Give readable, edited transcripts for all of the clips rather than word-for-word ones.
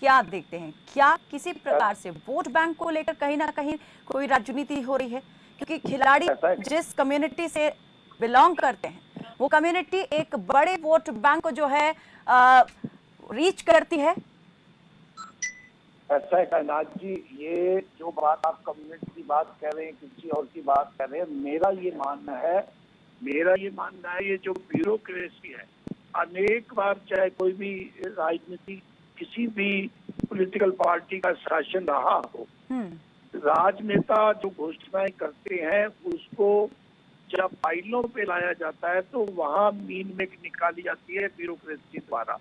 क्या देखते हैं? क्या किसी प्रकार से वोट बैंक को लेकर कहीं ना कहीं कोई राजनीति हो रही है? क्योंकि खिलाड़ी जिस कम्युनिटी से बिलोंग करते हैं वो कम्युनिटी एक बड़े वोट बैंक को जो है रीच करती है। ऐसा है कायनात जी, ये जो बात आप कम्युनिटी की बात कर रहे हैं, किसी और की बात कर रहे हैं, मेरा ये मानना है ये जो ब्यूरोक्रेसी है, अनेक बार चाहे कोई भी राजनीति किसी भी पॉलिटिकल पार्टी का शासन रहा हो, राजनेता जो घोषणाएं करते हैं उसको जब फाइलों पे लाया जाता है तो वहाँ मीन में निकाली जाती है ब्यूरोक्रेसी द्वारा।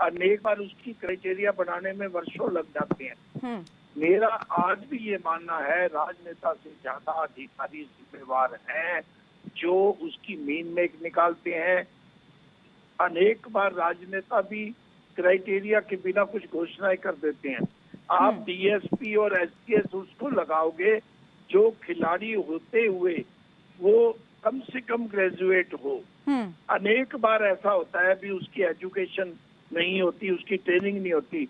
अनेक बार उसकी क्राइटेरिया बनाने में वर्षों लग जाते हैं। मेरा आज भी ये मानना है राजनेता से ज्यादा अधिकारी जिम्मेवार हैं जो उसकी मीन में निकालते हैं। अनेक बार राजनेता भी क्राइटेरिया के बिना कुछ घोषणाएं कर देते हैं। आप डीएसपी और एसपीएस उसको लगाओगे जो खिलाड़ी होते हुए वो कम से कम ग्रेजुएट हो। अनेक बार ऐसा होता है भी उसकी एजुकेशन नहीं होती, उसकी ट्रेनिंग नहीं होती।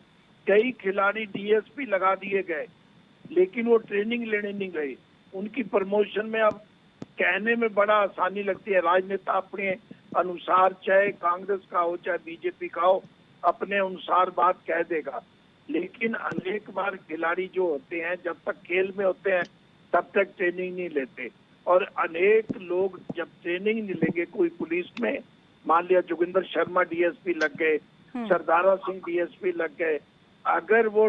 कई खिलाड़ी डीएसपी लगा दिए गए लेकिन वो ट्रेनिंग लेने नहीं गए। उनकी प्रमोशन में अब कहने में बड़ा आसानी लगती है, राजनेता अपने अनुसार चाहे कांग्रेस का हो चाहे बीजेपी का हो अपने अनुसार बात कह देगा। लेकिन अनेक बार खिलाड़ी जो होते हैं जब तक खेल में होते हैं तब तक ट्रेनिंग नहीं लेते, और अनेक लोग जब ट्रेनिंग नहीं लेंगे, कोई पुलिस में मान लिया जोगिंदर शर्मा डीएसपी लग गए, सरदारा सिंह डीएसपी लग गए, अगर वो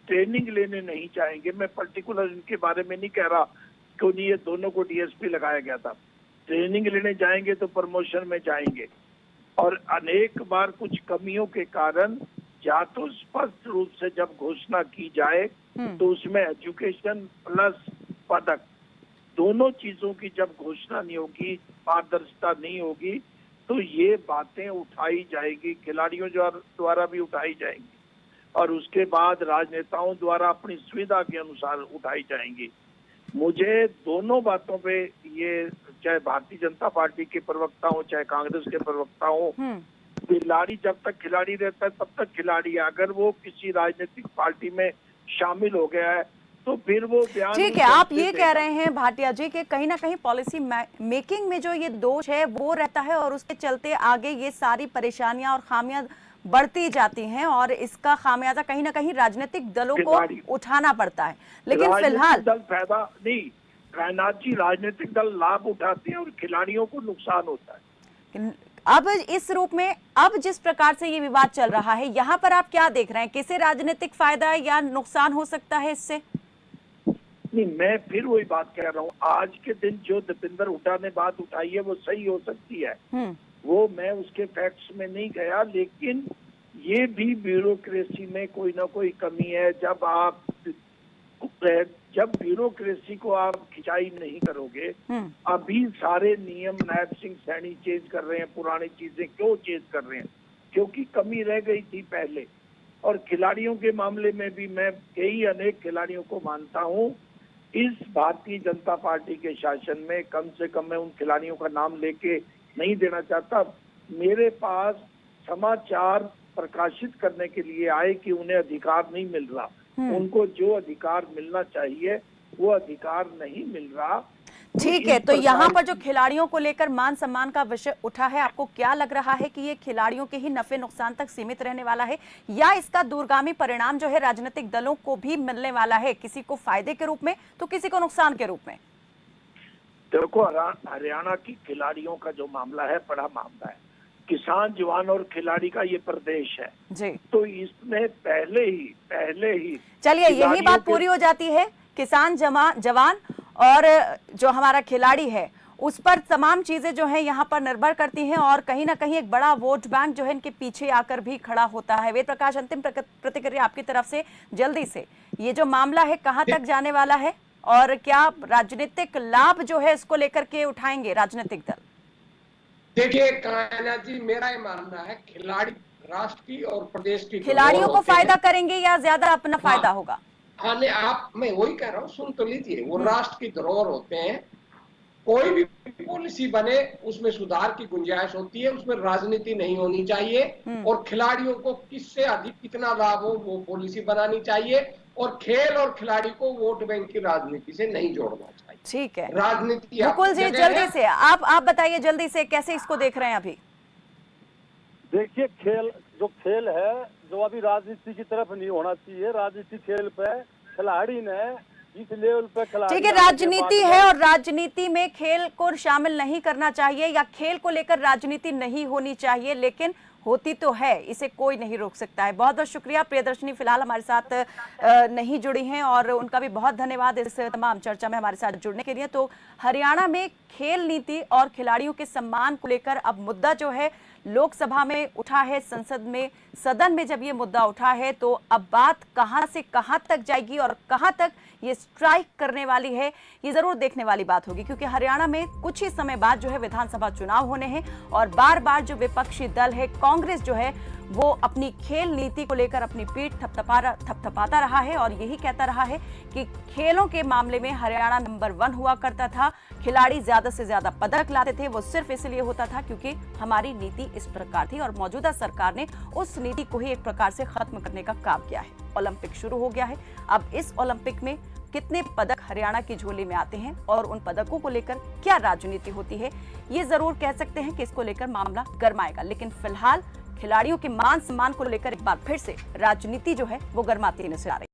ट्रेनिंग लेने नहीं चाहेंगे, मैं पर्टिकुलर इनके बारे में नहीं कह रहा क्योंकि ये दोनों को डीएसपी लगाया गया था, ट्रेनिंग लेने जाएंगे तो प्रमोशन में जाएंगे। और अनेक बार कुछ कमियों के कारण या तो स्पष्ट रूप से जब घोषणा की जाए तो उसमें एजुकेशन प्लस पदक दोनों चीजों की जब घोषणा नहीं होगी, पारदर्शिता नहीं होगी, तो ये बातें उठाई जाएगी, खिलाड़ियों द्वारा भी उठाई जाएंगी और उसके बाद राजनेताओं द्वारा अपनी सुविधा के अनुसार उठाई जाएंगी। मुझे दोनों बातों पे, ये चाहे भारतीय जनता पार्टी के प्रवक्ता हो चाहे कांग्रेस के प्रवक्ता हो, खिलाड़ी जब तक खिलाड़ी रहता है तब तक खिलाड़ी है। अगर वो किसी राजनीतिक पार्टी में शामिल हो गया है तो फिर वो बयान। ठीक है, आप ये कह रहे हैं भाटिया जी कि कहीं ना कहीं पॉलिसी मेकिंग में जो ये दोष है वो रहता है और उसके चलते आगे ये सारी परेशानियां और खामियां बढ़ती जाती हैं और इसका खामियाजा कहीं ना कहीं राजनीतिक दलों को उठाना पड़ता है। लेकिन फिलहाल दल फायदा नहीं, कायनात जी, राजनीतिक दल लाभ उठाते हैं और खिलाड़ियों को नुकसान होता है। अब इस रूप में अब जिस प्रकार से ये विवाद चल रहा है, यहाँ पर आप क्या देख रहे हैं? किसे राजनीतिक फायदा या नुकसान हो सकता है इससे? नहीं, मैं फिर वही बात कह रहा हूँ, आज के दिन जो दीपेंद्र हुड्डा ने बात उठाई है वो सही हो सकती है, वो मैं उसके फैक्ट्स में नहीं गया, लेकिन ये भी ब्यूरोक्रेसी में कोई ना कोई कमी है। जब ब्यूरोक्रेसी को आप खिंचाई नहीं करोगे, अभी सारे नियम नायब सिंह सैनी चेंज कर रहे हैं, पुरानी चीजें क्यों चेंज कर रहे हैं? क्योंकि कमी रह गई थी पहले। और खिलाड़ियों के मामले में भी मैं अनेक खिलाड़ियों को मानता हूँ, इस भारतीय जनता पार्टी के शासन में कम से कम, मैं उन खिलाड़ियों का नाम लेके नहीं देना चाहता, मेरे पास समाचार प्रकाशित करने के लिए आए कि उन्हें अधिकार नहीं मिल रहा, उनको जो अधिकार मिलना चाहिए वो अधिकार नहीं मिल रहा। ठीक है, तो यहाँ पर जो खिलाड़ियों को लेकर मान सम्मान का विषय उठा है, आपको क्या लग रहा है कि ये खिलाड़ियों के ही नफे नुकसान तक सीमित रहने वाला है या इसका दूरगामी परिणाम जो है राजनीतिक दलों को भी मिलने वाला है, किसी को फायदे के रूप में तो किसी को नुकसान के रूप में? देखो, हरियाणा की खिलाड़ियों का जो मामला है बड़ा मामला है, किसान जवान और खिलाड़ी का ये प्रदेश है जी, तो इसमें पहले ही चलिए यही बात पूरी हो जाती है, किसान जवान और जो हमारा खिलाड़ी है उस पर तमाम चीजें जो है यहाँ पर निर्भर करती हैं और कहीं ना कहीं एक बड़ा वोट बैंक जो है इनके पीछे आकर भी खड़ा होता है। वेद प्रकाश, अंतिम प्रतिक्रिया आपकी तरफ से जल्दी से, ये जो मामला है कहाँ तक जाने वाला है और क्या राजनीतिक लाभ जो है इसको लेकर के उठाएंगे राजनीतिक दल? देखिए कायनात जी, मेरा ये मानना है खिलाड़ी राष्ट्र की और प्रदेश की खिलाड़ियों को फायदा करेंगे या ज्यादा अपना फायदा होगा? हाँ, मैं वही कह रहा हूँ, सुन तो लीजिए, वो राष्ट्र की धरोहर होते हैं, कोई भी पॉलिसी बने उसमें सुधार की गुंजाइश होती है, उसमें राजनीति नहीं होनी चाहिए और खिलाड़ियों को किससे अधिक कितना लाभ हो वो पॉलिसी बनानी चाहिए और खेल और खिलाड़ी को वोट बैंक की राजनीति से नहीं जोड़ना चाहिए। ठीक है, राजनीति मुकुल जी जल्दी से आप बताइए जल्दी से कैसे इसको देख रहे हैं अभी। देखिए, खेल है जो अभी राजनीति की तरफ नहीं होना चाहिए। राजनीति खेल पे खिलाड़ी ने इस लेवल पे खिलाड़ी, ठीक है, राजनीति है और राजनीति में खेल को शामिल नहीं करना चाहिए या खेल को लेकर राजनीति नहीं होनी चाहिए, लेकिन होती तो है, इसे कोई नहीं रोक सकता है। बहुत बहुत शुक्रिया। प्रियदर्शनी फिलहाल हमारे साथ नहीं जुड़ी हैं और उनका भी बहुत धन्यवाद इस तमाम चर्चा में हमारे साथ जुड़ने के लिए। तो हरियाणा में खेल नीति और खिलाड़ियों के सम्मान को लेकर अब मुद्दा जो है लोकसभा में उठा है, संसद में, सदन में जब ये मुद्दा उठा है तो अब बात कहां से कहां तक जाएगी और कहां तक ये स्ट्राइक करने वाली है, ये जरूर देखने वाली बात होगी, क्योंकि हरियाणा में कुछ ही समय बाद जो है विधानसभा चुनाव होने हैं और बार बार जो विपक्षी दल है कांग्रेस जो है वो अपनी खेल नीति को लेकर अपनी पीठ थपथपाता रहा है और यही कहता रहा है कि खेलों के मामले में हरियाणा नंबर 1 हुआ करता था, खिलाड़ी ज्यादा से ज्यादा पदक लाते थे, वो सिर्फ इसलिए होता था क्योंकि हमारी नीति इस प्रकार थी और मौजूदा सरकार ने उस नीति को ही एक प्रकार से खत्म करने का काम किया है। ओलंपिक शुरू हो गया है, अब इस ओलंपिक में कितने पदक हरियाणा की झोली में आते हैं और उन पदकों को लेकर क्या राजनीति होती है, ये जरूर कह सकते हैं कि इसको लेकर मामला गरमाएगा। लेकिन फिलहाल खिलाड़ियों के मान सम्मान को लेकर एक बार फिर से राजनीति जो है वो गरमाती नजर आ रही है।